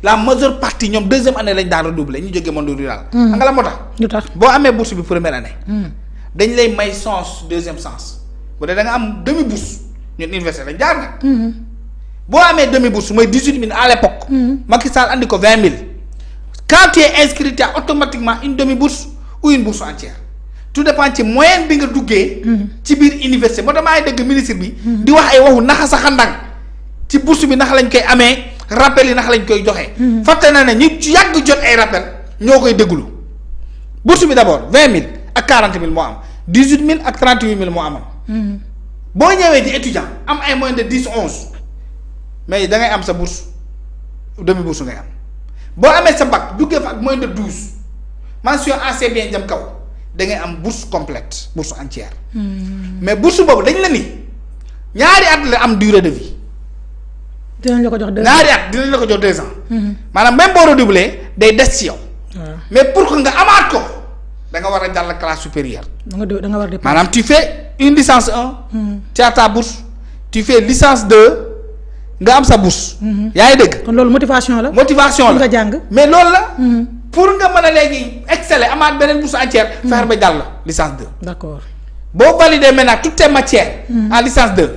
la majeure partie ñoom deuxième année lañ daan redoubler ñu jógee monde rural. xam nga la moo tax. lu tax boo amee bourse bi première année. dañ lay may sens deuxième sens bu dee da nga am demi bourse ñun université lañ jaar nag. boo amee demi bourse mooy 18 000 à l'époque. Macky Sall andi ko 20 000. quand tu es inscrit tu as automatiquement une demi bourse ou une bourse entière tout dépend ci moyenne bi nga duggee. ci biir université moo tax maa ngi dégg ministre bi. di wax ay waxu naxa sa xandang ci bourse bi nax lañ koy amee rappel yi nax lañ koy joxe. fàtte na ne ñi yàgg jot ay rappel ñoo koy déglu bourse bi d'abord 20 000 ak 40 000 moo am 18 000 ak 38 000 moo amoon. boo ñëwee di étudiant am ay moyenne de 10 11 mais da ngay am sa bourse demi bourse ngay am boo amee sa bac duggee fa ak moyenne de 12 mention assez bien jëm kaw da ngay am bourse complète bourse entière. mais bourse boobu dañ la ni ñaari at la am durée de vie. dinañ la ko jox 2 ans ñaari at dinañ la ko jox 2 ans. maanaam même boo redoubler day des ci yow. mais pour que nga amaat ko da nga war a jàll classe supérieure. da nga war a maanaam tu fais une licence 1. tu as ta bourse tu fais licence 2 nga am sa bourse. yaa ngi dégg. kon loolu motivation la. motivation la nga jàng. mais loolu la. pour nga mën a léegi exceller amaat beneen bourse entière. fexe ba jàll licence 2. d'accord boo valider maintenant toutes tes matières. en licence 2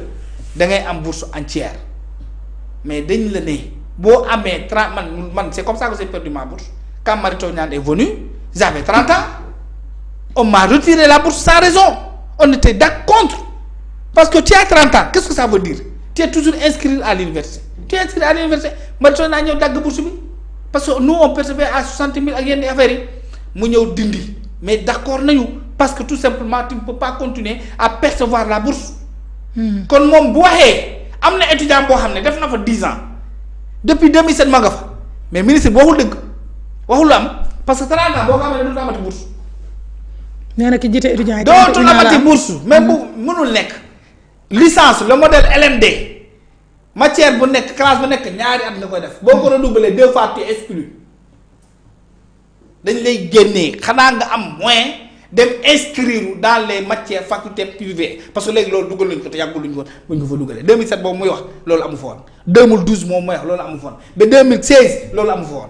da ngay am bourse entière mais dañ la ne boo amee 30 man c'est comme ça que j'ai perdu ma bourse quand Mary Teuw Niane est venue j'avais 30 ans on m'a retiré la bourse sans raison on était contre parce que tu as 30 ans qu'est-ce que ça veut dire tu es toujours inscrit à l'université tu es inscrit à l'université Mary Teuw Niane ñëw dagg bourse bi parce que nous on percevait à 60 000 ak yenn affaires yi mu ñëw dindi mais d'accord nañu parce que tout simplement tu ne peux pas continuer à percevoir la bourse. kon moom bu waxee am na étudiant boo xam ne def na fa 10 ans depuis 2007 ma nga fa mais ministre bi waxul dëgg waxul am parce que 30 ans boo ko amee ne dootul amati bourse. nee na ki jiite étudiant yi. dootul amati bourse même bu mënul nekk. licence le modèle LMD matière bu nekk classe bu nekk ñaari at nga koy def boo ko redoubler 2 fois tu es exclu dañ lay génnee xanaa nga am moyen dem inscrire dans les matières facultés privées parce que léegi loolu dugal nañu ko te yàggul luñu ko buñ ko fa dugalee 2007 boobu muy wax loolu amu fa woon 2012 moom mooy wax loolu amu fa woon ba 2016 loolu amu fa woon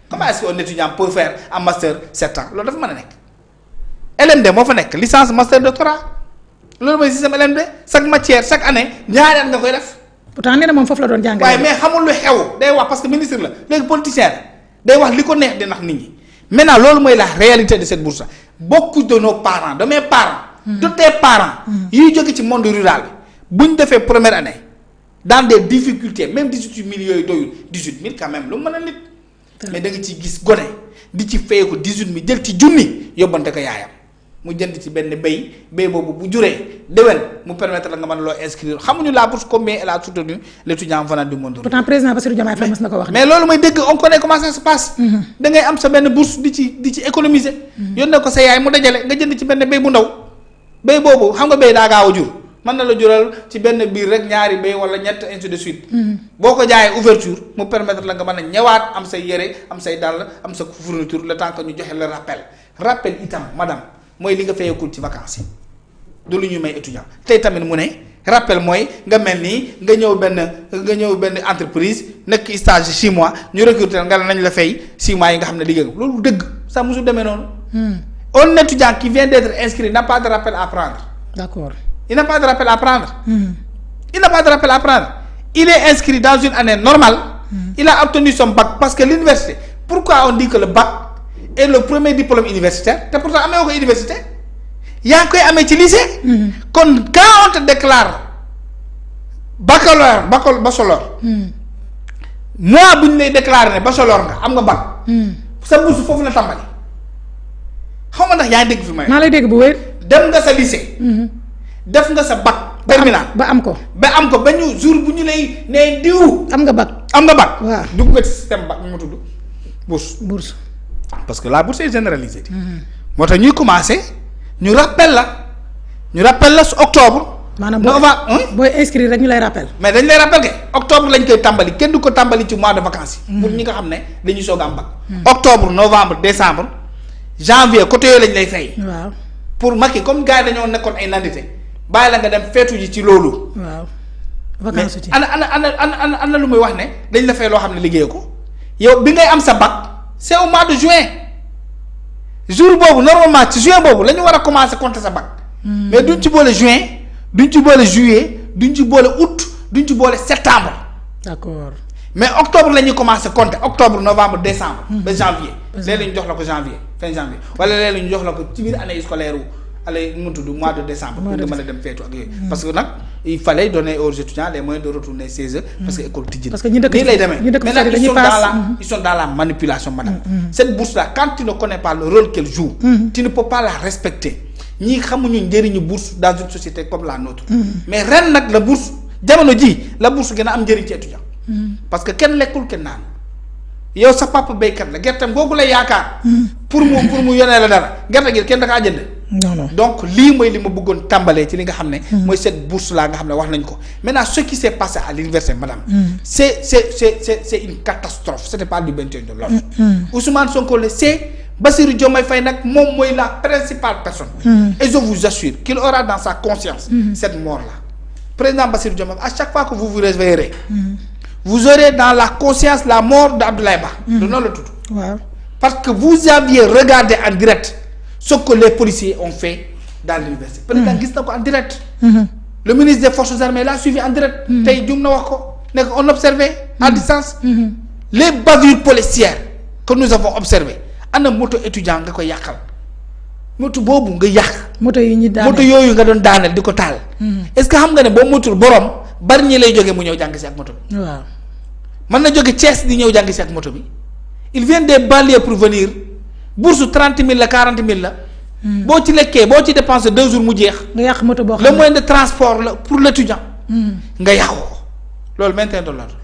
comment est-ce qu'un étudiant peut faire un master 7 ans loolu dafa mën a nekk LMD moo fa nekk licence master doctorat loolu mooy système LMD chaque matière chaque année ñaari at nga koy def. pourtant nee na moom foofu la doon jàngale. waaye mais xamul lu xew day wax parce que ministre la léegi politicien day wax li ko neex di nax nit ñi maintenant loolu mooy la réalité de cette bourse beaucoup de nos parents de mes parents. de tes parents. yiy jóge ci monde rural bi bu ñu defee première année dans des difficultés même 18 000 yooyu doyul 18 000 quand même lu mën a nit. mais da nga ciy gis gone di ci fay ko 18 000 jël ci junni yóbbante ko yaayam mu jënd ci benn béy boobu bu juree déwén mu permettre la nga mën loo inscrire xamuñu la bourse combien elle a soutenu l'étudiant venant du monde rural. pourtant président Bassirou Diomaye Faye mas na ko wax. mais loolu mooy dëgg on connaît comment ça se passe. da ngay am sa benn bourse di ci économiser. yónnee ko sa yaay mu dajale nga jënd ci benn béy bu ndaw béy boobu xam nga béy daa gaaw a jur mën na la jural ci benn biir rek ñaari béy wala ñett ainsi de suite. boo ko jaayee ouverture mu permettre la nga mën a ñëwaat am say yére am say dàll am sa fourniture le temps que ñu joxe le rappel itam madame mooy li nga fayekul ci vacances yi du lu ñuy may étudiant tey tamit mu ne rappel mooy nga mel nii nga ñëw benn entreprise nekk stage 6 mois ñu recruter nga nañ la fay 6 mois yi nga xam ne liggéey nga loolu dëgg ça musul demee noonu. un étudiant qui vient d'être inscrit n'a pas de rappel à prendre. d'accord. il n'a pas de rappel à prendre. il n'a pas de rappel à prendre. il est inscrit dans une année normale. il a obtenu son bac parce que l'université pourquoi on dit que le bac est le premier diplôme universitaire te pourtant amee ko université yaa ngi koy amee ci lycée. kon quand on te déclare bachelor. moi bu ñu lay déclarer ne bachelor nga am nga bac. sa bourse foofu la tàmbali xaw ma ndax yaa ngi dégg fi may. maa lay dégg bu wér. dem nga sa lycée. def nga sa bac. terminal ba am ko. ba ñu jour bu ñu lay nee diw. am nga bac. waaw dugg nga ci système bac mu tudd bourse. parce que la bourse est généralisée. moo tax ñuy commencer ñu rappel la su octobre. maanaam booy inscrire rek ñu lay rappel. mais dañ lay rappel ke octobre lañ koy tàmbali kenn du ko tàmbali ci mois de vacances yi. pour ñi nga xam ne dañuy soog a am bac. octobre novembre décembre janvier côté yooyu lañ lay fay. waaw pour Macky comme gars yi dañoo nekkoon ay nandite bàyyi la nga dem feetu ji ci loolu. waaw vacances ci ana lu muy wax ne dañ la fay loo xam ne liggéey ko yow bi ngay am sa bac c'est au mois de juin jour boobu normalement ci juin boobu la ñu war a commencer compter sa bac. mais duñ ci boole juin duñ ci boole juillet duñ ci boole août duñ ci boole septembre. d'accord. mais octobre la ñuy commencer compter octobre novembre décembre. ba janvier. léeg-léeg ñu jox la ko janvier fin janvier wala léeg-léeg ñu jox la ko ci biir année scolaire wu allez mu tudd mois de décembre. pour nga mën a dem feetu ak yooyu. parce que nag il fallait donner aux étudiants les moyens de retourner chez eux. parce que école tijji na. parce que ñu dëkk nii lay demee maintenant ils sont dans la manipulation madame. cette bourse là quand tu ne connais pas le rôle qu'elle joue. tu ne peux pas la respecter. ñii xamuñu njëriñu bourse dans une société comme la nôtre. mais ren nag la bourse jamono ji la bourse gën a am njëriñ ci étudiant. parce que kenn lekkul kenn naan yow sa papa béykat la gerteem googu lay yaakaar. pour mu yónnee la dara gerte gi kenn da kaa jënd. non. donc lii mooy li ma bëggoon tàmbalee ci li nga xam ne. mooy cette bourse là nga xam ne wax nañ ko maintenant ce qui s'est passé à l'université madame. c'est une catastrophe c'était pas du maintien de l'ordre. Ousmane Sonko le sait. Bassirou Diomaye Faye nag moom mooy la principale personne. et je vous assure qu'il aura dans sa conscience. cette mort là président Bassirou Diomaye à chaque fois que vous vous réveillerez. vous aurez dans la conscience la mort d'Abdoulaye Ba. du noonu la tudd. waaw parce que vous aviez regardé en direct ce que les policiers ont fait dans l'université. président gis na ko en direct. le ministre des forces armées l'a suivi en direct. tey jum na wax ko ne ko on observait à distance. les bavures policières que nous avons observées ana moto étudiant nga koy yàqal moto boobu nga yàq. moto yi ñu daaneel moto yooyu nga doon daaneel di ko taal. est-ce que xam nga ne boo motul borom bari ñi lay jógee mu ñëw jàng si ak moto bi. waaw mën na jóge Thiès di ñëw jàng si ak moto bi. ils viennent des banlieues pour venir bourse 30 000 la 40 000 la. boo ci lekkee boo ci dépensé 2 jours mu jeex. nga yàq moto boo xam le moyen de transport la pour l'étudiant. nga yàqu ko loolu maintien de l'ordre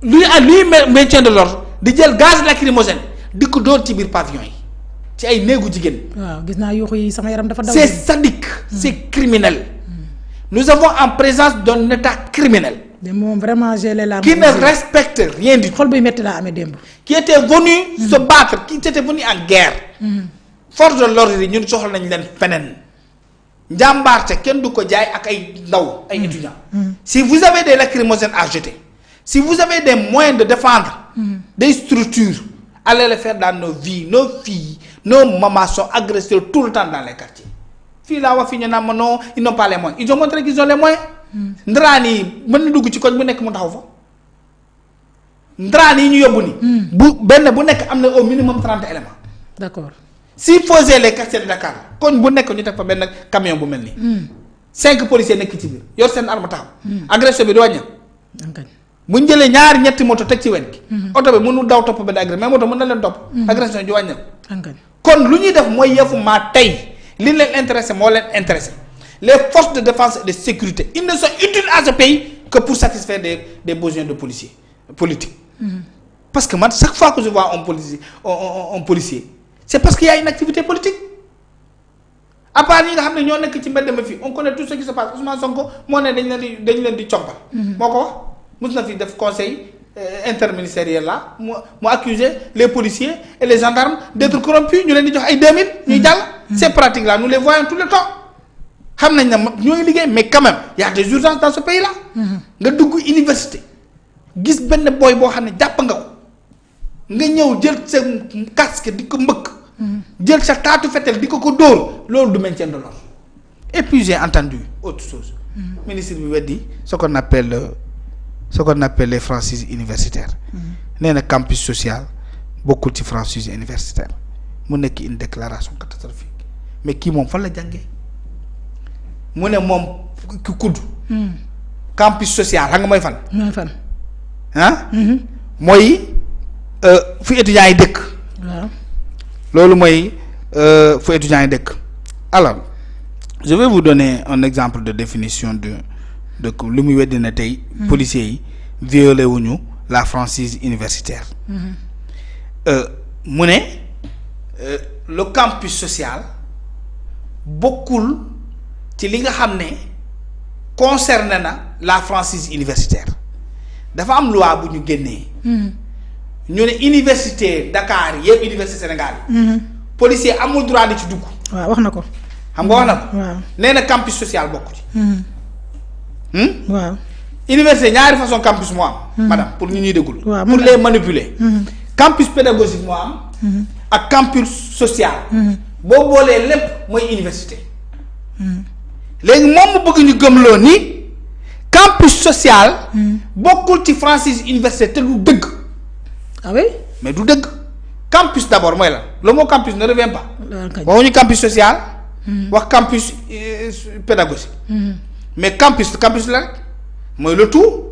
luy maintien de l'ordre di jël gaz lacrymogène di ko dóor ci biir pavillon yi ci ay néegu jigéen. waaw gis naa yuuxu yi sama yaram dafa daw. c'est sadique. c'est criminel. nous avons en présence d'un état criminel. de moom vraiment j'ai les larmes. qui ne respecte rien du tout. xol buy métti laa amee démb. qui était venu se battre qui était venu en guerre. force de l'ordre yi ñun soxla nañ leen feneen. njàmbaarte kenn du ko jaay ak ay ndaw ay étudiants. si vous avez des lacrymogènes à jeter. si vous avez des moyens de défendre. des structures. allez le faire dans nos vies nos filles nos mamans sont agressées tout le temps dans les quartiers. fii laa wax fii ñu naan ma non ils n'ont pas les moyens ils ont montré qu'ils ont les moyens. ndaraan yi mën na dugg ci koñ bu nekk mu taxaw fa. ndaraan yi ñu yóbbu ni bu benn bu nekk am na au minimum 30 éléments. d'accord. si faisait les quartiers de Dakar koñ bu nekk ñu teg fa benn camion bu mel nii. 5 policiers nekk ci biir yor seen arme taxaw. agresseur bi du wàññi. bu ñu jëlee ñaari ñetti moto teg ci wet gi. oto bi mënul daw topp benn agresseur mais moto mën na leen topp. agression ju wàññi. kon lu ñuy def mooy yëfu maa tey li leen intéressé moo leen intéressé les forces de défense et de sécurité ils ne sont utiles à ce pays que pour satisfaire des besoins de policiers politiques. parce que man chaque fois que je vois un policier c'est parce qu'il y a une activité politique. à part ñi nga xam ne ñoo nekk ci mbedd ma fii on connaît tout ce qui se passe Ousmane Sonko moo ne dañ leen di compal. moo ko wax mos na fi def conseil interministériel là mu accuser les policiers et les gendarmes d'être corrompus ñu leen di jox ay 2000. ñuy jàll. ces pratiques là nous les voyons tout le temps. xam nañ ne ñooy liggéey mais quand même y a des urgences dans ce pays là. nga dugg université gis benn boy boo xam ne jàpp nga ko nga ñëw jël sa casque di ko mbëkk. jël sa taatu fetel di ko dóor loolu du maintien de l'ordre. et puis j'ai entendu autre chose. ministre bi weddi ce qu'on appelle les franchises universitaires. nee na campus social bokkul ci franchise universitaire mu nekk une déclaration catastrophique mais kii moom fan la jàngee mu ne moom ki kudd. campus social xam nga mooy fan. mooy fan. ah. mooy fu étudiants yi dëkk. waaw. loolu mooy fu étudiants yi dëkk. alors je vais vous donner un exemple de définition de lu muy weddi na tey. policiers yi violé wuñu la franchise universitaire. mu ne le campus social bokkul ci li nga xam ne concerné na la franchise universitaire dafa am loi bu ñu génnee. ñu ne université Dakar yëpp université Sénégal yi. policier amul droit di ci dugg. waaw wax na ko. xam nga wax na ko. waaw nee na campus social bokku ci. waaw. université ñaari façon campus moo am. madame pour ñu ñuy déggul. waaw pour les manipuler. campus pédagogique moo am. ak campus social. boo boolee lépp mooy université. léegi moom mu bëgg ñu gëmloo ni campus social. bokkul ci franchise université te du dëgg. ah oui. mais du dëgg campus d'abord mooy la le mot campus ne revient pas. waxuñu campus social. wax campus pédagogique. mais campus la rek mooy le tout.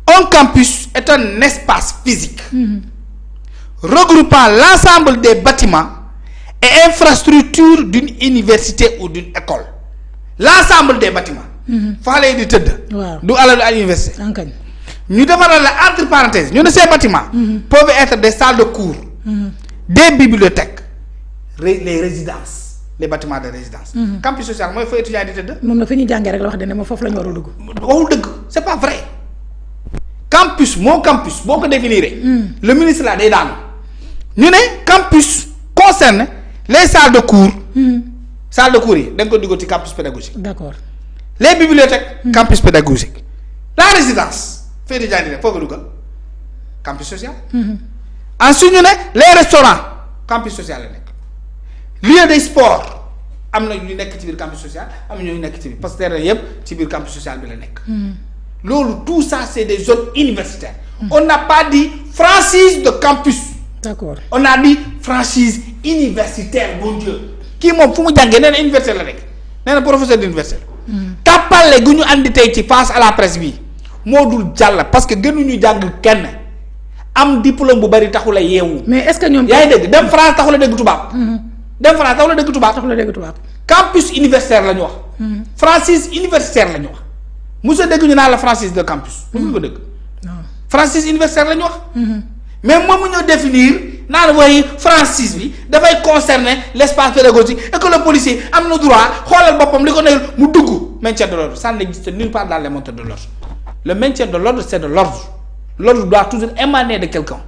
un campus est un espace physique. regroupant l'ensemble des bâtiments et infrastructures d'une université ou d'une école. l'ensemble des bâtiments. fa lay di tëdd. waaw du alalu à l'université. ankañ. ñu defaral la entre parenthèses ñu ne ces bâtiments. peuvent être des salles de cours. des bibliothèques. les résidences les bâtiments de résidence. campus social mooy fa étudiant di tëdd. moom na fi ñu jàngee rek la wax de ne ma foofu la ñu war a dugg. waxul dëgg c'est pas vrai. campus moo campus boo ko définir. le ministre là day daanu. ñu ne campus concerne les salles de cours. salles de cours yi da nga ko dugg ci campus pédagogique. d'accord. les bibliothèques. campus pédagogique. la résidence. fee étudiant di def foo ko duggal campus social. ensuite ñu ne les restaurants campus social la nekk. lieu de sport am na ñu nekk ci biir campus social am na ñu nekk ci biir parce que terrain yëpp ci biir campus social bi la nekk. loolu tout ça c'est des zones universitaires. on n'a pas dit franchise de campus. d'accord. on a dit franchise universitaire bon Dieu. kii moom fu mu jàngee nee na université la nekk nee na professeur d'université la. tàppale gu ñu andi tey ci face à la presse bi moo dul jàll parce que gënuñu jàng kenn am diplôme bu bari taxul a yeewu. mais est-ce que ñoom. yaa ngi dégg dem France taxul a dégg tubaab. dem France taxul a dégg tubaab. taxul a dégg tubaab. campus universitaire la ñu wax. franchise universitaire la ñu wax. mosoo dégg ñu naan la franchise de campus. mosuñu ko dégg. non franchise universitaire la ñu wax. mais moom mu ñëw définir naan waaye franchise bi dafay concerner l'espace pédagogique et que le policier am na droit xoolal boppam li ko ne mu dugg maintien de l'ordre ça n'existe nulle part dans les montées de l'ordre le maintien de l'ordre c'est de l'ordre l'ordre doit toujours émaner de quelqu'un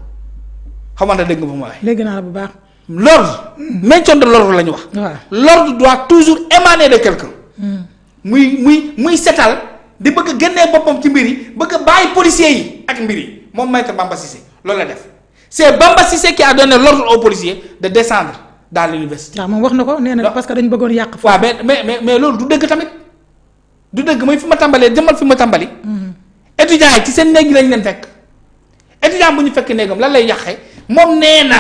xamante dégg nga fa ma waxee. léegi naa la bu baax. l'ordre maintien de l'ordre la ñu wax. waaw l'ordre doit toujours émaner de quelqu'un muy setal di bëgg a génnee boppam ci mbir yi bëgg a bàyyi policiers yi ak mbir yi moom maître Bamba Cissé loolu la def c'est Bamba Cissé qui a donné l'ordre aux policiers de descendre dans l'université. waaw moom wax na ko nee na parce que dañu bëggoon yàq. waaw mais loolu du dëgg tamit du dëgg mooy fi ma tàmbalee jëmal fi ma tàmbali. étudiants yi ci seen néeg yi lañ leen fekk étudiant bu ñu fekk néegam lan lay yàqee moom nee na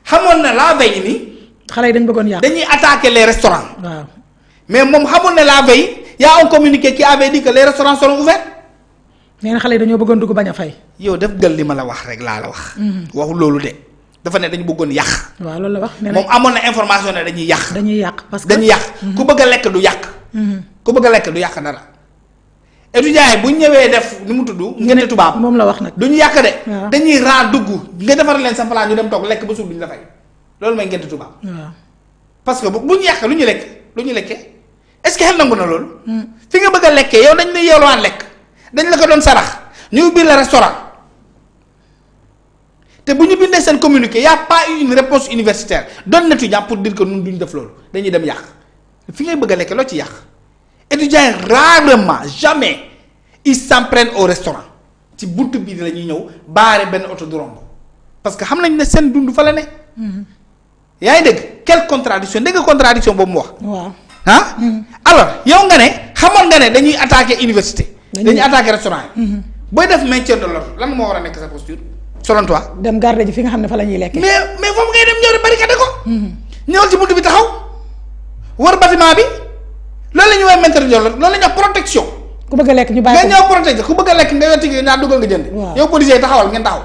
xamoon na la veille ni. xale yi dañ bëggoon yàq. dañuy attaquer les restaurants. waaw mais moom xamoon na la veille y a un communiqué qui avait dit que les restaurants seront ouverts. nee na xale yi dañoo bëggoon dugg bañ a fay. yow def gël li ma la wax rek laa la wax. waxul loolu de dafa ne dañu bëggoon yàq. waaw loolu la wax. nee moom amoon na information ne dañuy yàq. dañuy yàq parce que dañuy yàq ku bëgg a lekk du yàq. ku bëgg a lekk du yàq dara. étudiants yi bu ñu ñëwee def ni mu tudd. ngeen tubaab moom la wax nag. du ñu yàq de. waaw dañuy raa dugg nga defaral leen sa plat ñu dem toog lekk ba suur duñu la fay loolu mooy ngeen tubaab. waaw parce que bu ñu yàq lu ñu lekk lu ñu lekkee est-ce que xel nangu na loolu. fi nga bëgg a lekkee yow dañ lay yolwaan lekk dañ la ko doon sarax ñu ubbi la restaurant te bu ñu bindee seen communiqué y a pas eu une réponse universitaire d'un étudiant pour dire que ñun duñ def loolu dañuy dem yàq fi ngay bëgg a lekkee loo ci yàq étudiants yi rarement jamais ils s'en prennent au restaurant ci buntu bii la ñuy ñëw baare benn oto du romb parce que xam nañ ne seen dund fa la ne. yaa ngi dégg quelle contradiction dégg nga contradiction boobu mu wax. waaw ah. alors yow nga ne xamoon nga ne dañuy attaquer université. dañuy attaquer restaurant yi. booy def maintien de l'ordre lan moo war a nekk sa posture selon toi. dem garder ji fi nga xam ne fa la ñuy lekkee. mais foofu ngay dem ñëw rek barricade ko. ñëwal ci buntu bi taxaw wër bâtiment bi loolu la ñuy woowee maintien de l'ordre loolu la ñuy wax protection. ku bëgg a lekk ñu bàyyi nga ñëw protéger ku bëgg a lekk nga yor ticket ñaar dugal nga jënd. waaw yow policier yi taxawal ngeen taxaw.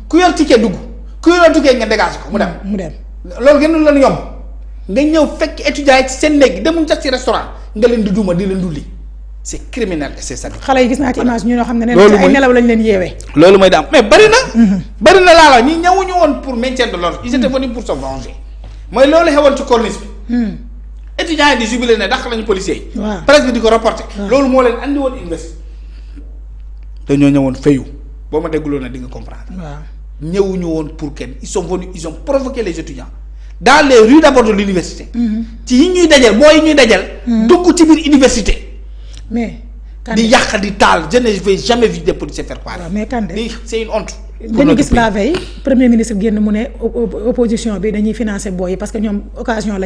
ku yor ticket dugg ku yor ticket ngeen dégagé ko mu dem. mu dem loolu gën leen yomb nga ñëw fekk étudiants yi ci seen néeg demuñ sax ci restaurant nga leen di duma di leen dulli c'est criminel et c'est sadique. xale yi gis naa ci image ñu ñoo xam ne. loolu nee na ci ay nelaw lañ leen yeewee. loolu mooy daam mais bari na. bari na laa la ñi ñëwuñu woon pour maintien de l'ordre ils étaient venus pour se venger mooy loolu xewoon ci corniche bi. étudiants yi di jubilé ne dàq lañu policiers yi. waaw presse bi di ko reporter. loolu moo leen andi woon université. dañoo ñëwoon fayu boo ma dégguloo na di nga comprendre. waaw ñëwuñu woon pour kenn ils sont venus ils ont provoqué les étudiants dans les rues d'abord de l'université ci yi ñuy dajal mooy yi ñuy dajal dugg ci biir université mais di yàq di taal je ne vais jamais vu des policiers faire pareil. waaw mais Kandé lii c'est une honte. dañu gis la veille premier ministre génn mu ne opposition bi dañuy financer booy yi parce que ñoom occasion la